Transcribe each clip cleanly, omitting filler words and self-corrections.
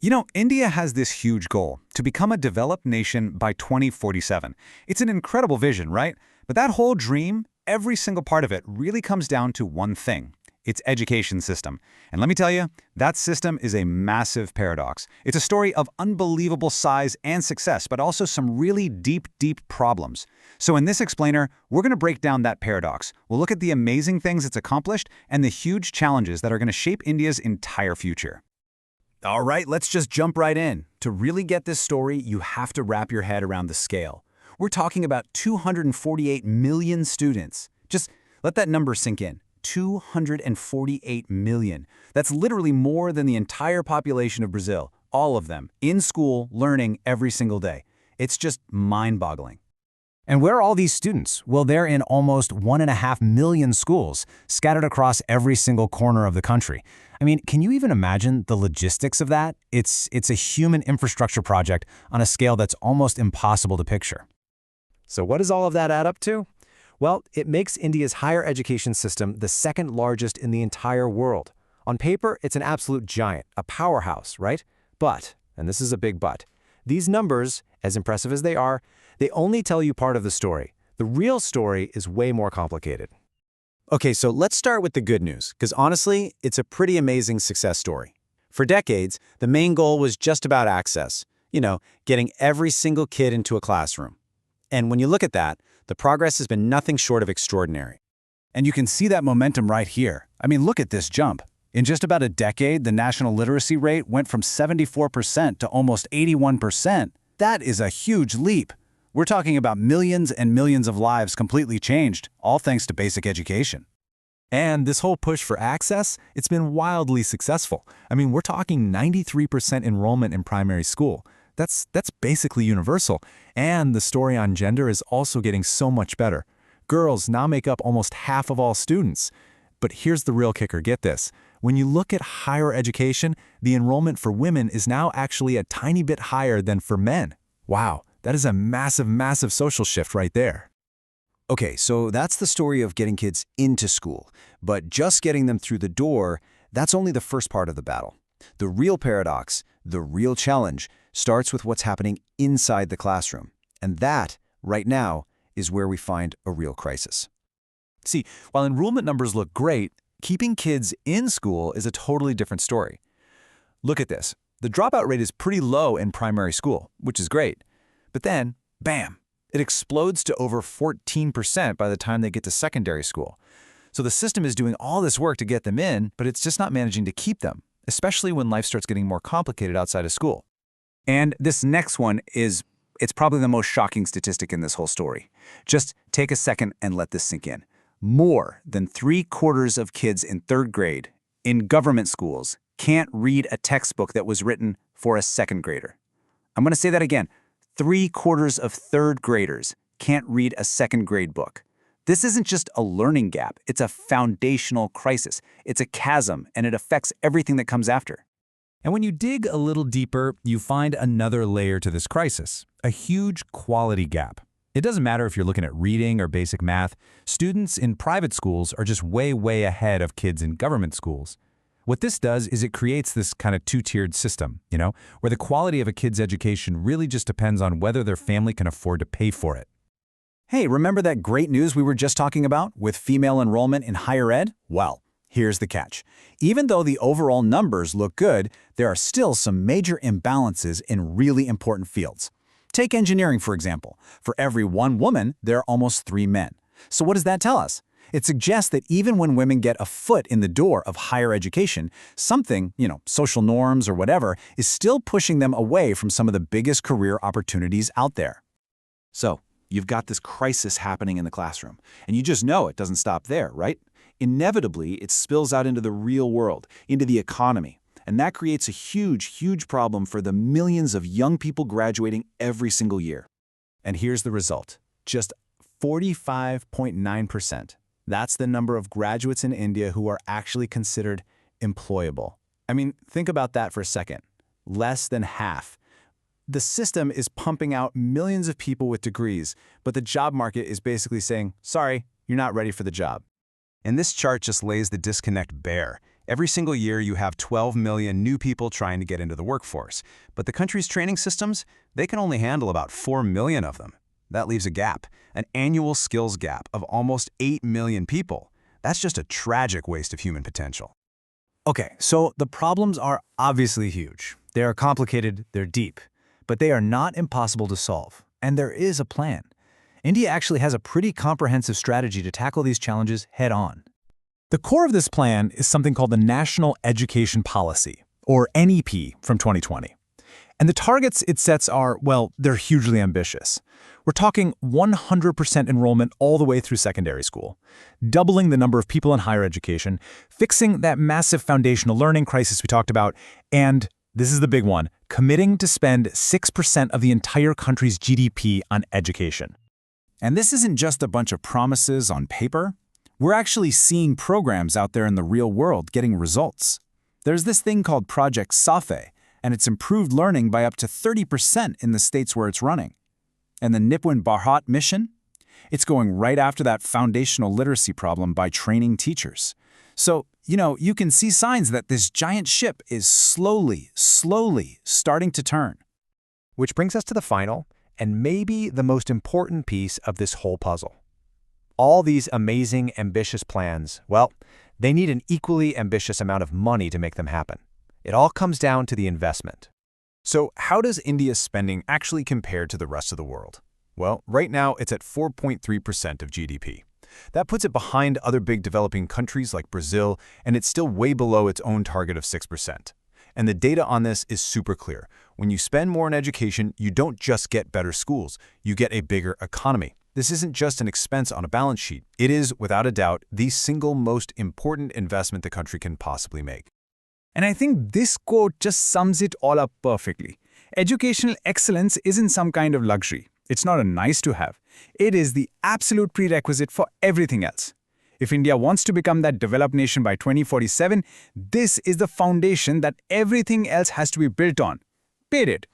India has this huge goal to become a developed nation by 2047. It's an incredible vision, right? But that whole dream, every single part of it really comes down to one thing: its education system. And let me tell you, that system is a massive paradox. It's a story of unbelievable size and success, but also some really deep, deep problems. So in this explainer, we're going to break down that paradox. We'll look at the amazing things it's accomplished and the huge challenges that are going to shape India's entire future. All right, let's just jump right in. To really get this story, you have to wrap your head around the scale. We're talking about 248 million students. Just let that number sink in. 248 million. That's literally more than the entire population of Brazil, all of them, in school, learning every single day. It's just mind-boggling. And where are all these students? Well, they're in almost 1.5 million schools, scattered across every single corner of the country. I mean, can you even imagine the logistics of that? It's a human infrastructure project on a scale that's almost impossible to picture. So what does all of that add up to? Well, it makes India's higher education system the second largest in the entire world. On paper, it's an absolute giant, a powerhouse, right? But, and this is a big but, these numbers, as impressive as they are, they only tell you part of the story. The real story is way more complicated. Okay, so let's start with the good news, because honestly, it's a pretty amazing success story. For decades, the main goal was just about access. Getting every single kid into a classroom. And when you look at that, the progress has been nothing short of extraordinary. And you can see that momentum right here. I mean, look at this jump. In just about a decade, the national literacy rate went from 74% to almost 81%. That is a huge leap. We're talking about millions and millions of lives completely changed, all thanks to basic education. And this whole push for access, it's been wildly successful. I mean, we're talking 93% enrollment in primary school. That's basically universal. And the story on gender is also getting so much better. Girls now make up almost half of all students. But here's the real kicker, get this. When you look at higher education, the enrollment for women is now actually a tiny bit higher than for men. Wow, that is a massive, massive social shift right there. Okay, so that's the story of getting kids into school. But just getting them through the door, that's only the first part of the battle. The real paradox, the real challenge, starts with what's happening inside the classroom. And that, right now, is where we find a real crisis. See, while enrollment numbers look great, keeping kids in school is a totally different story. Look at this. The dropout rate is pretty low in primary school, which is great. But then, bam, it explodes to over 14% by the time they get to secondary school. So the system is doing all this work to get them in, but it's just not managing to keep them, especially when life starts getting more complicated outside of school. And this next one it's probably the most shocking statistic in this whole story. Just take a second and let this sink in. More than 3/4 of kids in 3rd grade in government schools can't read a textbook that was written for a 2nd grader. I'm going to say that again. 3/4 of 3rd graders can't read a 2nd grade book. This isn't just a learning gap. It's a foundational crisis. It's a chasm, and it affects everything that comes after. And when you dig a little deeper, you find another layer to this crisis, a huge quality gap. It doesn't matter if you're looking at reading or basic math, students in private schools are just way, way ahead of kids in government schools. What this does is it creates this kind of two-tiered system, where the quality of a kid's education really just depends on whether their family can afford to pay for it. Hey, remember that great news we were just talking about with female enrollment in higher ed? Well, here's the catch. Even though the overall numbers look good, there are still some major imbalances in really important fields. Take engineering, for example. For every 1 woman, there are almost 3 men. So what does that tell us? It suggests that even when women get a foot in the door of higher education, something, social norms or whatever, is still pushing them away from some of the biggest career opportunities out there. So, you've got this crisis happening in the classroom, and you just know it doesn't stop there, right? Inevitably, it spills out into the real world, into the economy, and that creates a huge, huge problem for the millions of young people graduating every single year. And here's the result. Just 45.9%. That's the number of graduates in India who are actually considered employable. I mean, think about that for a second. Less than half. The system is pumping out millions of people with degrees, but the job market is basically saying, sorry, you're not ready for the job. And this chart just lays the disconnect bare. Every single year, you have 12 million new people trying to get into the workforce. But the country's training systems, they can only handle about 4 million of them. That leaves a gap, an annual skills gap of almost 8 million people. That's just a tragic waste of human potential. Okay, so the problems are obviously huge. They are complicated, they're deep, but they are not impossible to solve. And there is a plan. India actually has a pretty comprehensive strategy to tackle these challenges head-on. The core of this plan is something called the National Education Policy, or NEP, from 2020. And the targets it sets are, well, they're hugely ambitious. We're talking 100% enrollment all the way through secondary school, doubling the number of people in higher education, fixing that massive foundational learning crisis we talked about, and, this is the big one, committing to spend 6% of the entire country's GDP on education. And this isn't just a bunch of promises on paper. We're actually seeing programs out there in the real world getting results. There's this thing called Project SAFE, and it's improved learning by up to 30% in the states where it's running. And the Nipun Bharat mission? It's going right after that foundational literacy problem by training teachers. So, you can see signs that this giant ship is slowly starting to turn. Which brings us to the final, and maybe the most important piece of this whole puzzle. All these amazing, ambitious plans, well, they need an equally ambitious amount of money to make them happen. It all comes down to the investment. So how does India's spending actually compare to the rest of the world? Well, right now it's at 4.3% of GDP. That puts it behind other big developing countries like Brazil, and it's still way below its own target of 6%. And the data on this is super clear. When you spend more on education, you don't just get better schools, you get a bigger economy. This isn't just an expense on a balance sheet. It is, without a doubt, the single most important investment the country can possibly make. And I think this quote just sums it all up perfectly. Educational excellence isn't some kind of luxury. It's not a nice to have. It is the absolute prerequisite for everything else. If India wants to become that developed nation by 2047, this is the foundation that everything else has to be built on. Period.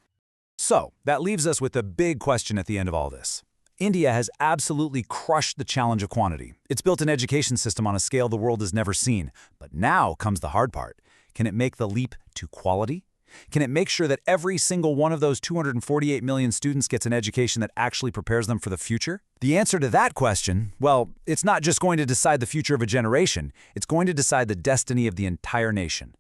So, that leaves us with the big question at the end of all this. India has absolutely crushed the challenge of quantity. It's built an education system on a scale the world has never seen. But now comes the hard part. Can it make the leap to quality? Can it make sure that every single one of those 248 million students gets an education that actually prepares them for the future? The answer to that question, well, it's not just going to decide the future of a generation. It's going to decide the destiny of the entire nation.